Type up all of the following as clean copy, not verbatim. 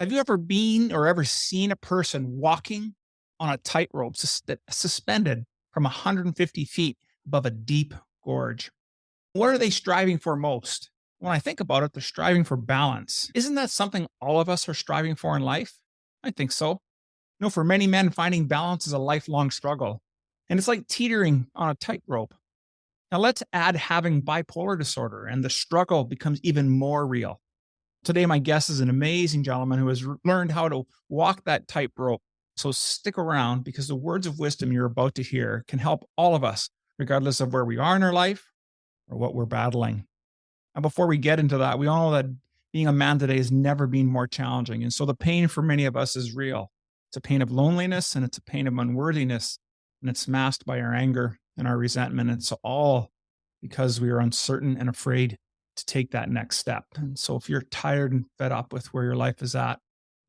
Have you ever been or ever seen a person walking on a tightrope suspended from 150 feet above a deep gorge? What are they striving for most? When I think about it, they're striving for balance. Isn't that something all of us are striving for in life? I think so. For many men, finding balance is a lifelong struggle, and it's like teetering on a tightrope. Now, let's add having bipolar disorder, and the struggle becomes even more real. Today, my guest is an amazing gentleman who has learned how to walk that tightrope. So stick around because the words of wisdom you're about to hear can help all of us, regardless of where we are in our life or what we're battling. And before we get into that, we all know that being a man today has never been more challenging. And so the pain for many of us is real. It's a pain of loneliness and it's a pain of unworthiness. And it's masked by our anger and our resentment. And it's all because we are uncertain and afraid to take that next step. And so if you're tired and fed up with where your life is at,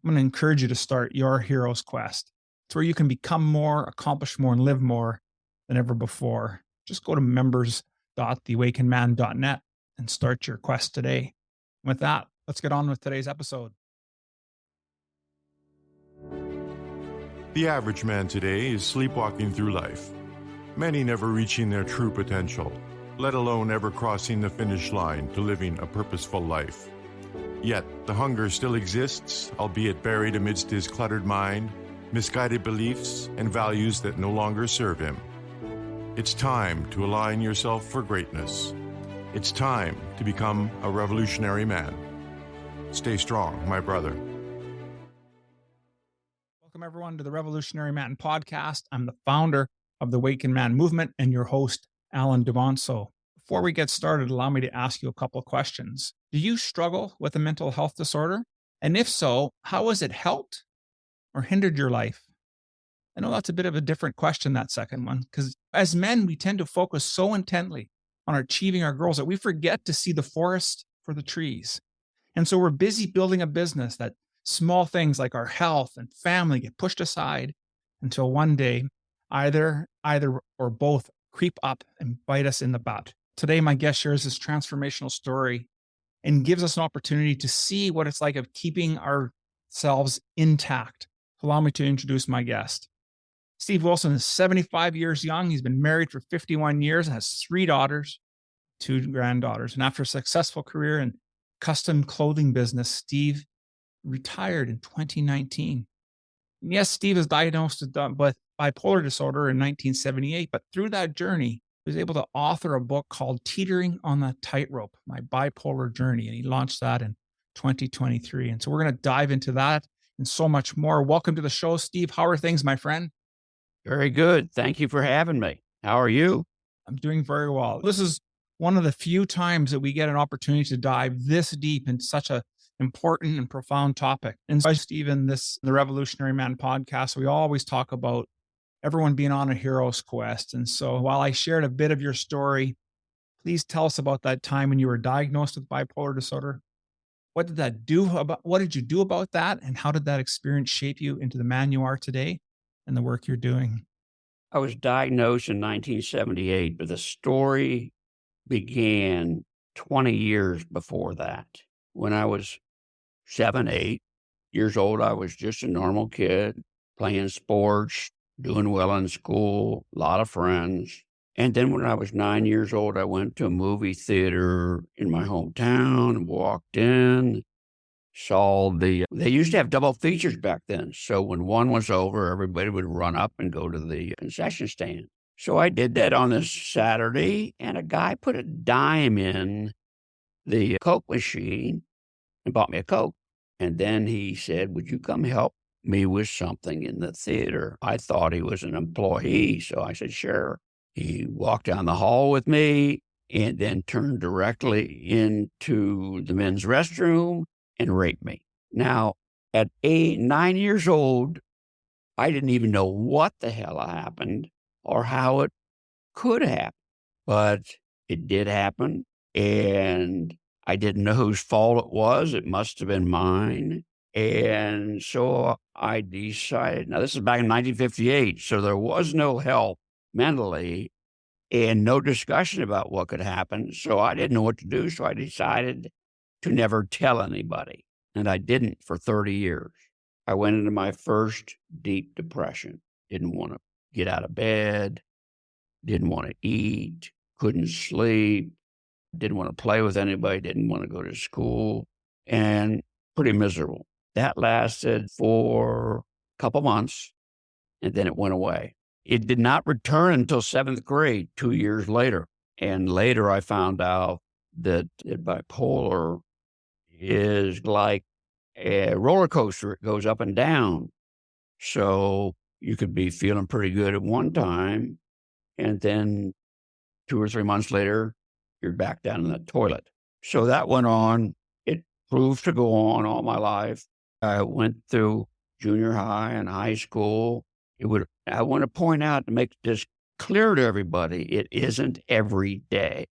I'm going to encourage you to start your hero's quest. It's where you can become more, accomplish more, and live more than ever before. Just go to members.theawakenedman.net and start your quest today. With that, let's get on with today's episode. The average man today is sleepwalking through life, many never reaching their true potential, let alone ever crossing the finish line to living a purposeful life. Yet, the hunger still exists, albeit buried amidst his cluttered mind, misguided beliefs, and values that no longer serve him. It's time to align yourself for greatness. It's time to become a revolutionary man. Stay strong, my brother. Welcome, everyone, to the Revolutionary Man podcast. I'm the founder of the Awakened Man movement and your host, Alan Dumonso. Before we get started, allow me to ask you a couple of questions. Do you struggle with a mental health disorder? And if so, how has it helped or hindered your life? I know that's a bit of a different question, that second one, because as men, we tend to focus so intently on achieving our goals that we forget to see the forest for the trees. And so we're busy building a business that small things like our health and family get pushed aside until one day either or both creep up and bite us in the butt. Today, my guest shares this transformational story and gives us an opportunity to see what it's like of keeping ourselves intact. Allow me to introduce my guest. Steve Wilson is 75 years young. He's been married for 51 years and has 3 daughters, 2 granddaughters. And after a successful career in custom clothing business, Steve retired in 2019. And yes, Steve is diagnosed with bipolar disorder in 1978, but through that journey, he was able to author a book called Teetering on the Tightrope, My Bipolar Journey, and he launched that in 2023. And so we're going to dive into that and so much more. Welcome to the show, Steve. How are things, my friend? Very good. Thank you for having me. How are you? I'm doing very well. This is one of the few times that we get an opportunity to dive this deep into such a important and profound topic. And so, Stephen, the Revolutionary Man podcast, we always talk about everyone being on a hero's quest. And so while I shared a bit of your story, please tell us about that time when you were diagnosed with bipolar disorder. What did you do about that? And how did that experience shape you into the man you are today and the work you're doing? I was diagnosed in 1978, but the story began 20 years before that. When I was 7, 8 years old, I was just a normal kid, playing sports, doing well in school, a lot of friends. And then when I was 9 years old, I went to a movie theater in my hometown, walked in, saw they used to have double features back then. So when one was over, everybody would run up and go to the concession stand. So I did that on this Saturday, and a guy put a dime in the Coke machine and bought me a Coke. And then he said, "Would you come help me with something in the theater?" I thought he was an employee, so I said, "Sure." He walked down the hall with me and then turned directly into the men's restroom and raped me. Now, at 9 years old, I didn't even know what the hell happened or how it could happen, but it did happen, and I didn't know whose fault it was. It must have been mine. And so I decided, now this is back in 1958, so there was no help mentally and no discussion about what could happen. So I didn't know what to do. So I decided to never tell anybody. and I didn't for 30 years. I went into my first deep depression. Didn't want to get out of bed, didn't want to eat, couldn't sleep, didn't want to play with anybody, didn't want to go to school, and pretty miserable. That lasted for a couple months, and then it went away. It did not return until 7th grade, 2 years later. And later I found out that bipolar is like a roller coaster. It goes up and down. So you could be feeling pretty good at one time, and then 2 or 3 months later, you're back down in the toilet. So that went on. It proved to go on all my life. I went through junior high and high school. I want to point out to make this clear to everybody, it isn't every day.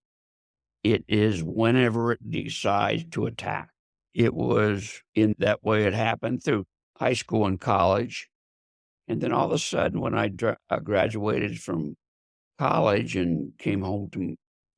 It is whenever it decides to attack. It was in that way it happened through high school and college. And then all of a sudden, when I graduated from college and came home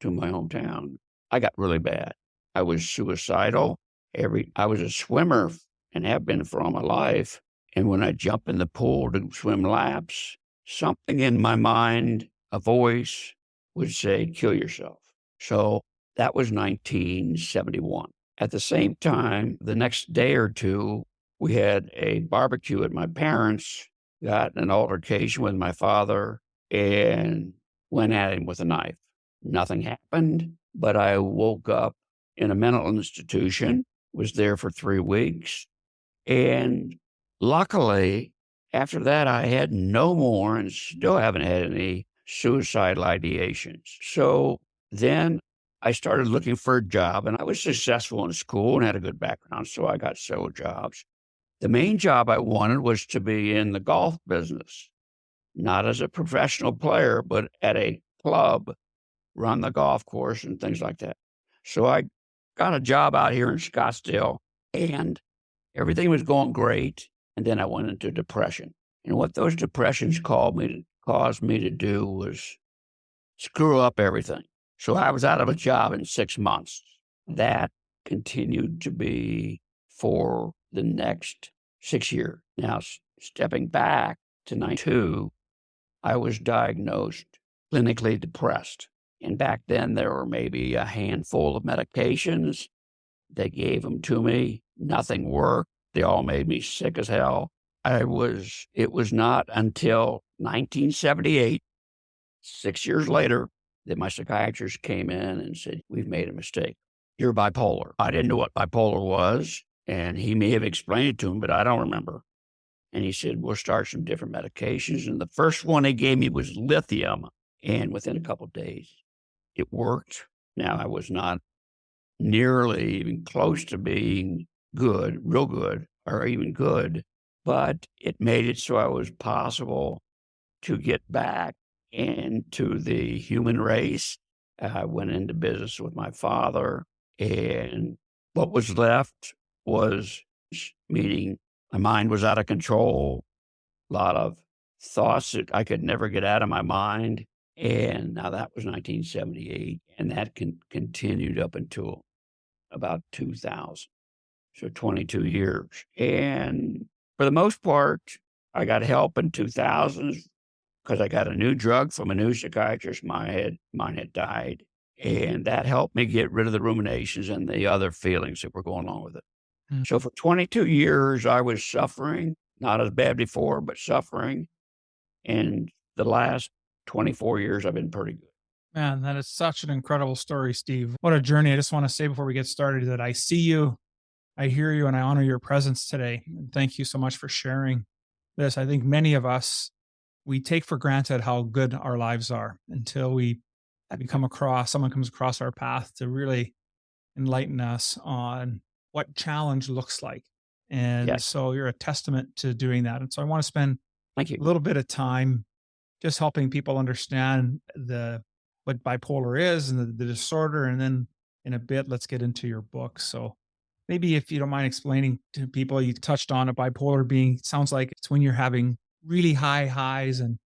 to my hometown, I got really bad. I was suicidal. I was a swimmer and have been for all my life. And when I jump in the pool to swim laps, something in my mind, a voice would say, kill yourself. So that was 1971. At the same time, the next day or two, we had a barbecue at my parents', got in an altercation with my father, and went at him with a knife. Nothing happened, but I woke up in a mental institution, was there for 3 weeks, and luckily, after that, I had no more and still haven't had any suicidal ideations. So then I started looking for a job, and I was successful in school and had a good background, so I got several jobs. The main job I wanted was to be in the golf business, not as a professional player, but at a club, run the golf course and things like that. So I got a job out here in Scottsdale, and everything was going great. And then I went into depression. And what those depressions caused me to do was screw up everything. So I was out of a job in 6 months. That continued to be for the next 6 years. Now, stepping back to 92, I was diagnosed clinically depressed. And back then, there were maybe a handful of medications. They gave them to me. Nothing worked. They all made me sick as hell. It was not until 1978, 6 years later, that my psychiatrist came in and said, we've made a mistake. You're bipolar. I didn't know what bipolar was, and he may have explained it to him, but I don't remember. And he said, we'll start some different medications. And the first one they gave me was lithium. And within a couple of days, it worked. Now, I was not nearly even close to being good, real good, or even good, but it made it so I was possible to get back into the human race. I went into business with my father, and what was left was meaning my mind was out of control, a lot of thoughts that I could never get out of my mind. And now that was 1978, and that continued up until about 2000. So 22 years. And for the most part, I got help in 2000 because I got a new drug from a new psychiatrist. Mine had died. And that helped me get rid of the ruminations and the other feelings that were going on with it. So for 22 years, I was suffering, not as bad before, but suffering. And the last 24 years, I've been pretty good. Man, that is such an incredible story, Steve. What a journey. I just want to say before we get started that I see you, I hear you, and I honor your presence today. And thank you so much for sharing this. I think many of us, we take for granted how good our lives are until someone comes across our path to really enlighten us on what challenge looks like. And Yes. so you're a testament to doing that. And so I want to spend Thank you. a little bit of time just helping people understand what bipolar is and the disorder. And then in a bit, let's get into your book. So maybe if you don't mind explaining to people, you touched on a bipolar sounds like it's when you're having really high highs and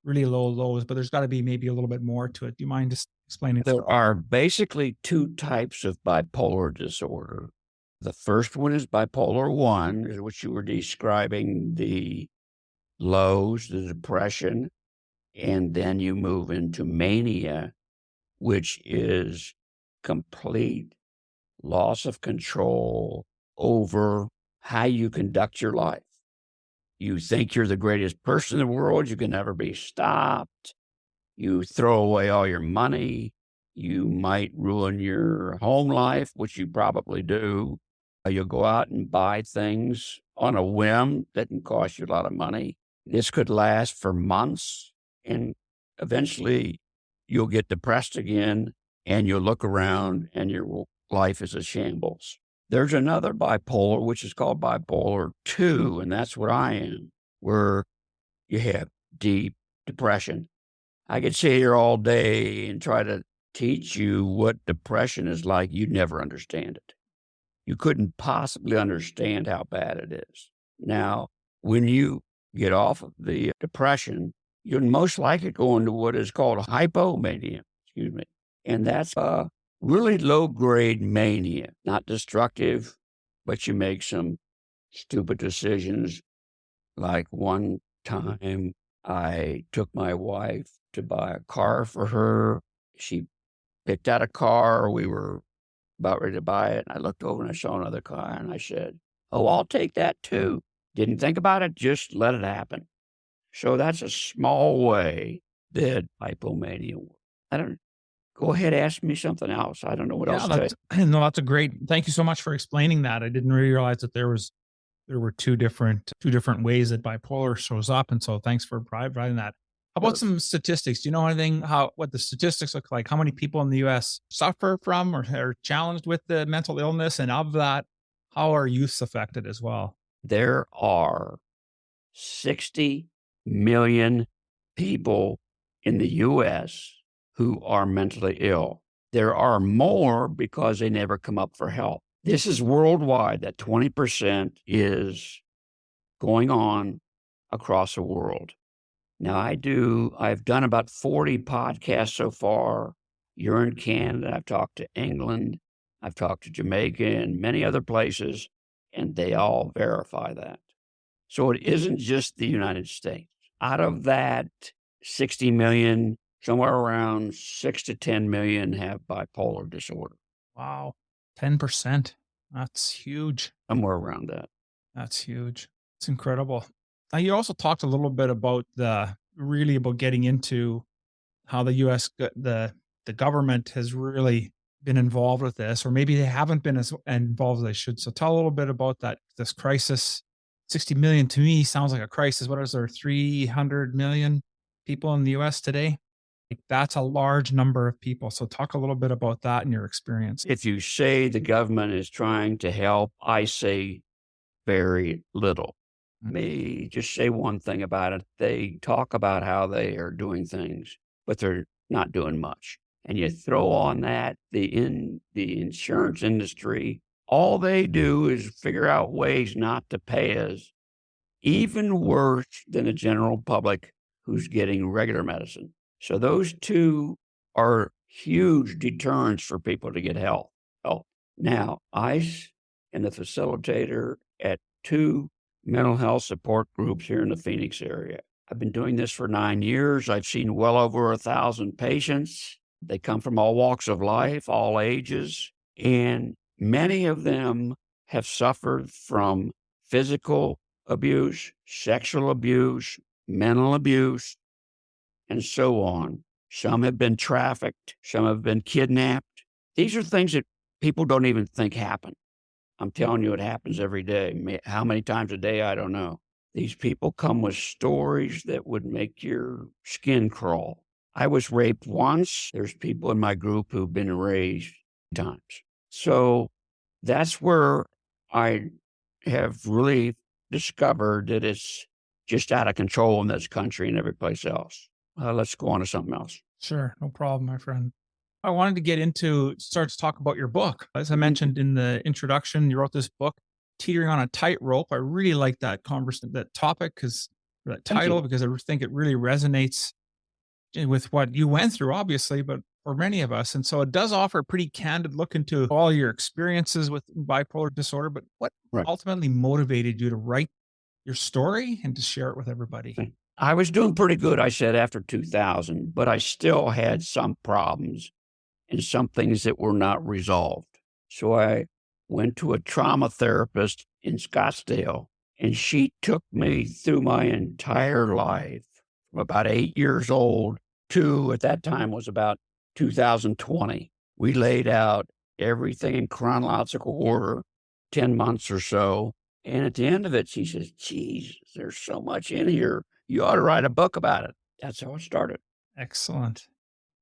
really low lows, but there's got to be maybe a little bit more to it. Do you mind just explaining? There are basically 2 types of bipolar disorder. The first one is bipolar 1, which you were describing the lows, the depression, and then you move into mania, which is complete loss of control over how you conduct your life. You think you're the greatest person in the world. You can never be stopped. You throw away all your money. You might ruin your home life, which you probably do. You'll go out and buy things on a whim that can cost you a lot of money. This could last for months, and eventually you'll get depressed again, and you'll look around and your life is a shambles. There's another bipolar, which is called bipolar 2, and that's what I am, where you have deep depression. I could sit here all day and try to teach you what depression is like. You'd never understand it. You couldn't possibly understand how bad it is. Now, when you get off of the depression, you'll most likely go into what is called hypomania, and that's a really low-grade mania, not destructive, but you make some stupid decisions. Like one time, I took my wife to buy a car for her. She picked out a car. We were about ready to buy it. I looked over and I saw another car and I said, "Oh, I'll take that too." Didn't think about it, just let it happen. So that's a small way that hypomania works. I don't, go ahead, ask me something else. I don't know what else to say. No, that's a great. Thank you so much for explaining that. I didn't realize that there were two different ways that bipolar shows up, and so thanks for providing that. How about some statistics? Do you know anything what the statistics look like? How many people in the U.S. suffer from or are challenged with the mental illness, and of that, how are youths affected as well? There are 60 million people in the U.S. who are mentally ill. There are more because they never come up for help. This is worldwide. That 20% is going on across the world. Now, I've done about 40 podcasts so far. You're in Canada. I've talked to England. I've talked to Jamaica and many other places, and they all verify that. So it isn't just the United States. Out of that 60 million, somewhere around 6 to 10 million have bipolar disorder. Wow, 10%. That's huge. Somewhere around that. That's huge. It's incredible. Now, you also talked a little bit about about getting into how the U.S. The government has really been involved with this, or maybe they haven't been as involved as they should. So tell a little bit about this crisis. 60 million to me sounds like a crisis. What is there? 300 million people in the U.S. today? Like, that's a large number of people. So talk a little bit about that in your experience. If you say the government is trying to help, I say very little. Me just say one thing about it. They talk about how they are doing things, but they're not doing much. And you throw on that the insurance industry, all they do is figure out ways not to pay us, even worse than the general public who's getting regular medicine. So those two are huge deterrents for people to get help. Now, I am the facilitator at 2 mental health support groups here in the Phoenix area. I've been doing this for 9 years. I've seen well over 1,000 patients. They come from all walks of life, all ages, and many of them have suffered from physical abuse, sexual abuse, mental abuse, and so on. Some have been trafficked. Some have been kidnapped. These are things that people don't even think happen. I'm telling you, it happens every day. How many times a day, I don't know. These people come with stories that would make your skin crawl. I was raped once. There's people in my group who've been raised times. So that's where I have really discovered that it's just out of control in this country and every place else. Let's go on to something else. Sure. No problem, my friend. I wanted to start to talk about your book. As I mentioned in the introduction, you wrote this book, Teetering on a Tightrope. I really like that topic, that title, because I think it really resonates with what you went through, obviously, but for many of us. And so it does offer a pretty candid look into all your experiences with bipolar disorder. But what Right. ultimately motivated you to write your story and to share it with everybody? I was doing pretty good, I said, after 2000, but I still had some problems and some things that were not resolved. So I went to a trauma therapist in Scottsdale, and she took me through my entire life from about 8 years old to, at that time, was about 2020. We laid out everything in chronological order, 10 months or so. And at the end of it, she says, geez, there's so much in here. You ought to write a book about it. That's how it started. Excellent.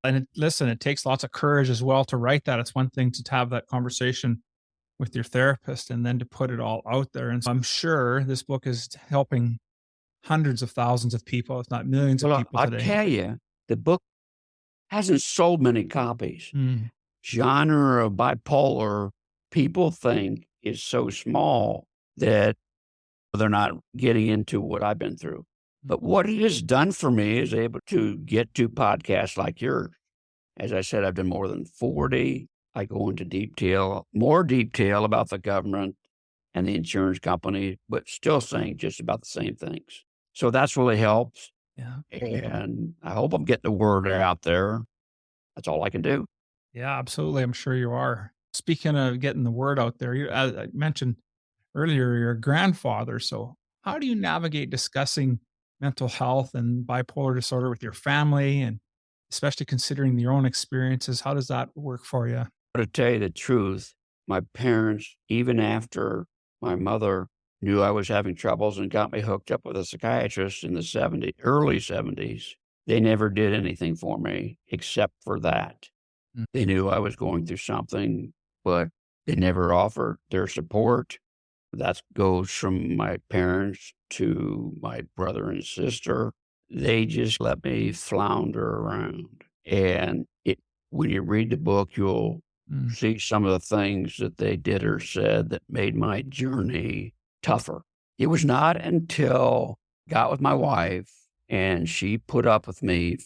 And listen, it takes lots of courage as well to write that. It's one thing to have that conversation with your therapist and then to put it all out there. And so I'm sure this book is helping hundreds of thousands of people, if not millions of Well, people I today. tell you, the book hasn't sold many copies. Mm. Genre of bipolar, people think is so small that they're not getting into what I've been through. But what it has done for me is able to get to podcasts like yours. As I said, I've done more than 40. I go into more detail about the government and the insurance company, but still saying just about the same things. So that's really helps. Yeah. And I hope I'm getting the word out there. That's all I can do. Yeah, absolutely. I'm sure you are. Speaking of getting the word out there, as I mentioned earlier, you're a grandfather. So, how do you navigate discussing mental health and bipolar disorder with your family, and especially considering your own experiences? How does that work for you? But to tell you the truth, my parents, even after my mother knew I was having troubles and got me hooked up with a psychiatrist in the early 70s, they never did anything for me except for that. Mm. They knew I was going through something, but they never offered their support. That goes from my parents to my brother and sister. They just let me flounder around. And when you read the book, you'll Mm. see some of the things that they did or said that made my journey tougher. It was not until I got with my wife and she put up with me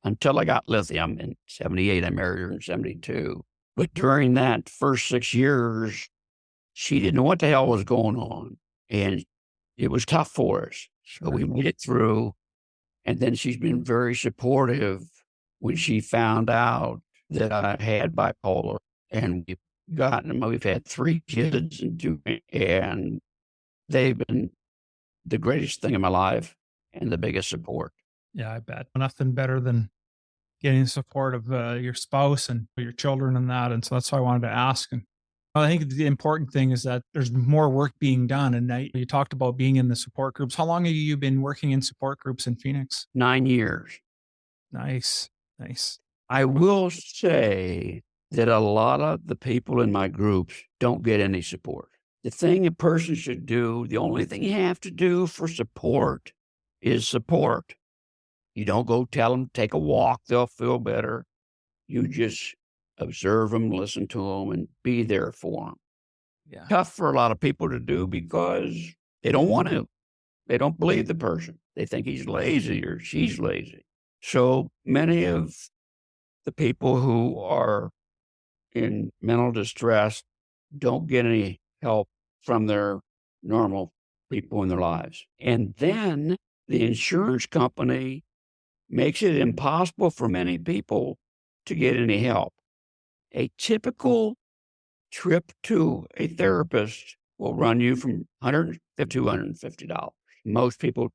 until I got lithium in 78. I married her in 72. But during that first 6 years, she didn't know what the hell was going on. And it was tough for us, but Sure. we made it through. And then she's been very supportive when she found out that I had bipolar, and we've had 3 kids and they've been the greatest thing in my life and the biggest support. Yeah, I bet. Nothing better than getting the support of your spouse and your children and that. And so that's why I wanted to ask. And I think the important thing is that there's more work being done. And now you talked about being in the support groups. How long have you been working in support groups in Phoenix? 9 years. Nice. Nice. I will say that a lot of the people in my groups don't get any support. The thing a person should do, the only thing you have to do for support is support. You don't go tell them, take a walk, they'll feel better. You just observe them, listen to them, and be there for them. Yeah. Tough for a lot of people to do because they don't want to. They don't believe the person. They think he's lazy or she's lazy. So many of the people who are in mental distress don't get any help from their normal people in their lives. And then the insurance company makes it impossible for many people to get any help. A typical trip to a therapist will run you from $150 to $250. Most people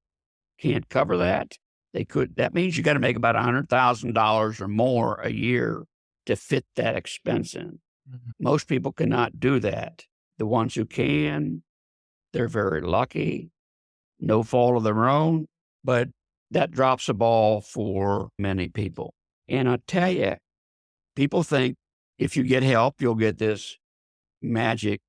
can't cover that. That means you got to make about $100,000 or more a year to fit that expense in. Mhm. Most people cannot do that. The ones who can, they're very lucky, no fault of their own, but that drops the ball for many people. And I tell you, people think if you get help, you'll get this magic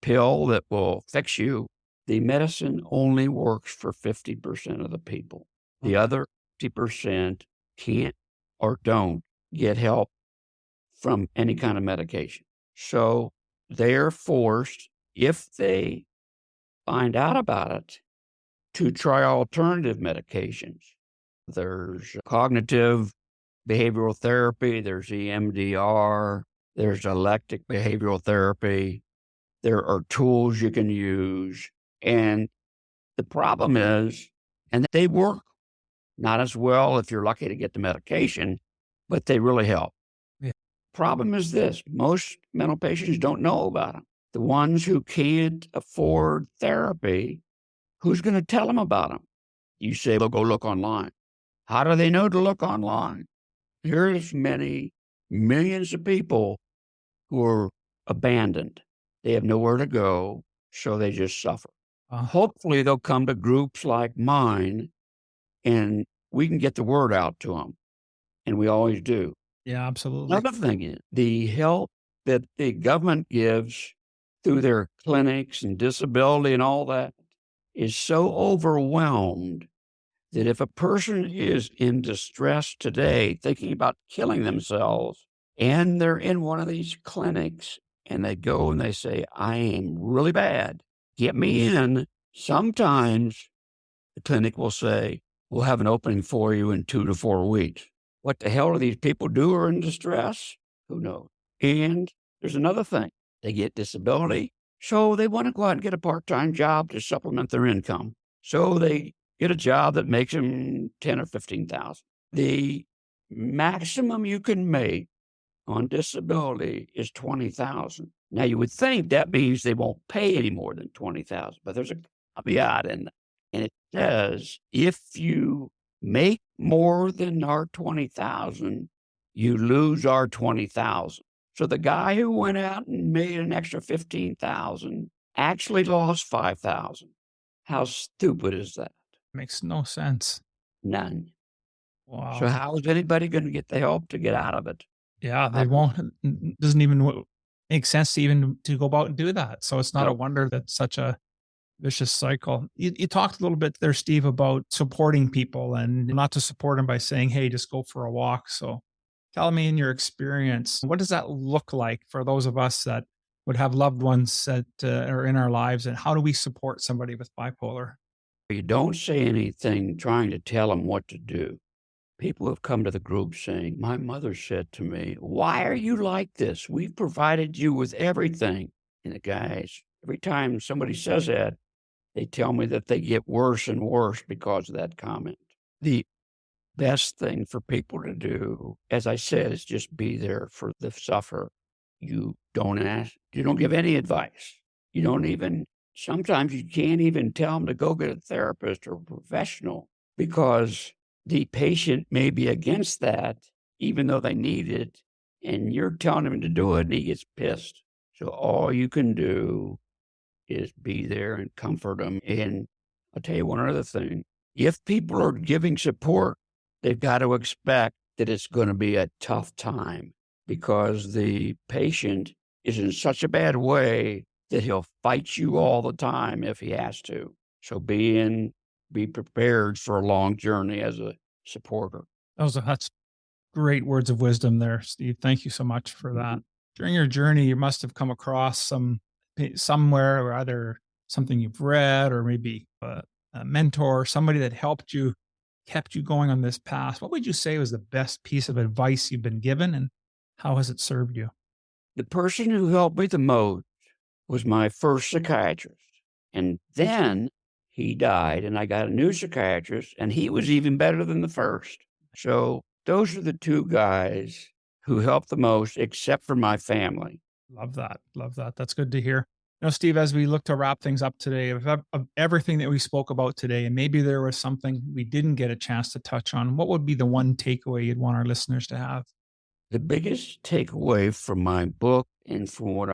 pill that will fix you. The medicine only works for 50% of the people. The other 50% can't or don't get help from any kind of medication. So they're forced, if they find out about it, to try alternative medications. There's cognitive behavioral therapy, there's EMDR, there's dialectic behavioral therapy. There are tools you can use. And the problem is, and they work not as well if you're lucky to get the medication, but they really help. Yeah. Problem is this, most mental patients don't know about them. The ones who can't afford therapy, who's going to tell them about them? You say, well, go look online. How do they know to look online? Here's many millions of people who are abandoned. They have nowhere to go, so they just suffer. Hopefully, they'll come to groups like mine, and we can get the word out to them, and we always do. Yeah, absolutely. Another thing is the help that the government gives through their clinics and disability and all that is so overwhelmed that if a person is in distress today, thinking about killing themselves, and they're in one of these clinics and they go and they say, I am really bad, get me in. Sometimes the clinic will say, we'll have an opening for you in 2 to 4 weeks. What the hell do these people do who are in distress? Who knows? And there's another thing. They get disability, so they want to go out and get a part-time job to supplement their income. So they get a job that makes them 10 or 15,000. The maximum you can make on disability is 20,000. Now you would think that means they won't pay any more than 20,000, but there's a caveat in that. And it says if you make more than our 20,000, you lose our 20,000. So the guy who went out and made an extra 15,000 actually lost 5,000. How stupid is that? Makes no sense. None. Wow. So how is anybody going to get the help to get out of it? Yeah, they won't. Doesn't even make sense to even to go about and do that. So it's not a Nope. wonder that such a vicious cycle. You talked a little bit there, Steve, about supporting people and not to support them by saying, hey, just go for a walk. So tell me, in your experience, what does that look like for those of us that would have loved ones that are in our lives, and how do we support somebody with bipolar? You don't say anything trying to tell them what to do. People have come to the group saying, my mother said to me, why are you like this? We've provided you with everything. And the guys, every time somebody says that, they tell me that they get worse and worse because of that comment. The best thing for people to do, as I said, is just be there for the sufferer. You don't ask, you don't give any advice. You don't even, sometimes you can't even tell them to go get a therapist or a professional because the patient may be against that, even though they need it, and you're telling him to do it, and he gets pissed. So all you can do is be there and comfort them. And I'll tell you one other thing. If people are giving support, they've got to expect that it's going to be a tough time because the patient is in such a bad way that he'll fight you all the time if he has to. So be prepared for a long journey as a supporter. That's great words of wisdom there, Steve. Thank you so much for that. During your journey, you must have come across somewhere, or either something you've read or maybe a mentor, somebody that helped you, kept you going on this path. What would you say was the best piece of advice you've been given, and how has it served you? The person who helped me the most was my first psychiatrist. And then he died, and I got a new psychiatrist, and he was even better than the first. So those are the two guys who helped the most, except for my family. Love that. Love that. That's good to hear. Steve, as we look to wrap things up today, of everything that we spoke about today, and maybe there was something we didn't get a chance to touch on, what would be the one takeaway you'd want our listeners to have? The biggest takeaway from my book and from what I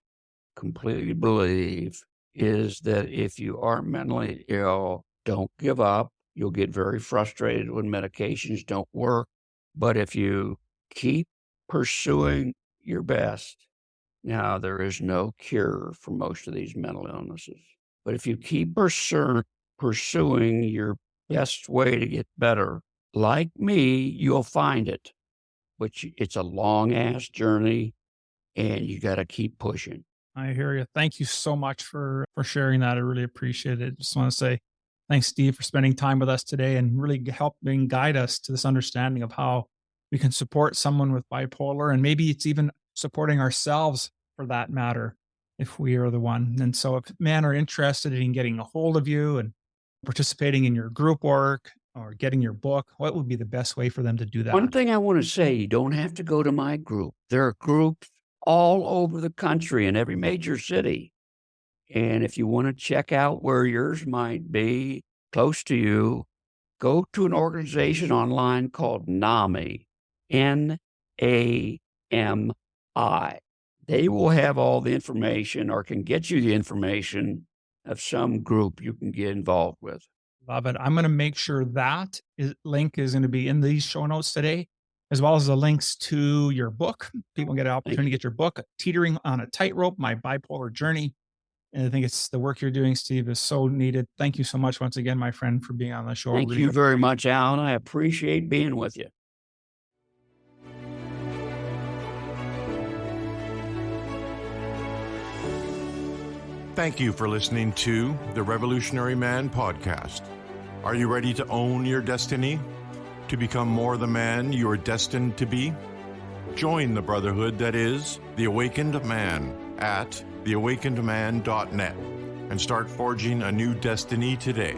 completely believe is that if you are mentally ill, don't give up. You'll get very frustrated when medications don't work. But if you keep pursuing your best, now there is no cure for most of these mental illnesses. But if you keep pursuing your best way to get better, like me, you'll find it. But it's a long-ass journey, and you got to keep pushing. I hear you. Thank you so much for sharing that. I really appreciate it. Just want to say thanks, Steve, for spending time with us today and really helping guide us to this understanding of how We can support someone with bipolar, and maybe it's even supporting ourselves for that matter, if we are the one. And so, if men are interested in getting a hold of you and participating in your group work or getting your book, what would be the best way for them to do One that? thing I want to say, you don't have to go to my group. There are groups all over the country in every major city. And if you want to check out where yours might be close to you, go to an organization online called NAMI, NAMI. They will have all the information or can get you the information of some group you can get involved with. Love it. I'm going to make sure that link is going to be in these show notes today, as well as the links to your book. People get an opportunity to get your book, Teetering on a Tightrope, My Bipolar Journey. And I think it's the work you're doing, Steve, is so needed. Thank you so much once again, my friend, for being on the show. Thank you very much, Alan. I appreciate being with you. Thank you for listening to the Revolutionary Man podcast. Are you ready to own your destiny? To become more the man you are destined to be? Join the brotherhood that is The Awakened Man at theawakenedman.net and start forging a new destiny today.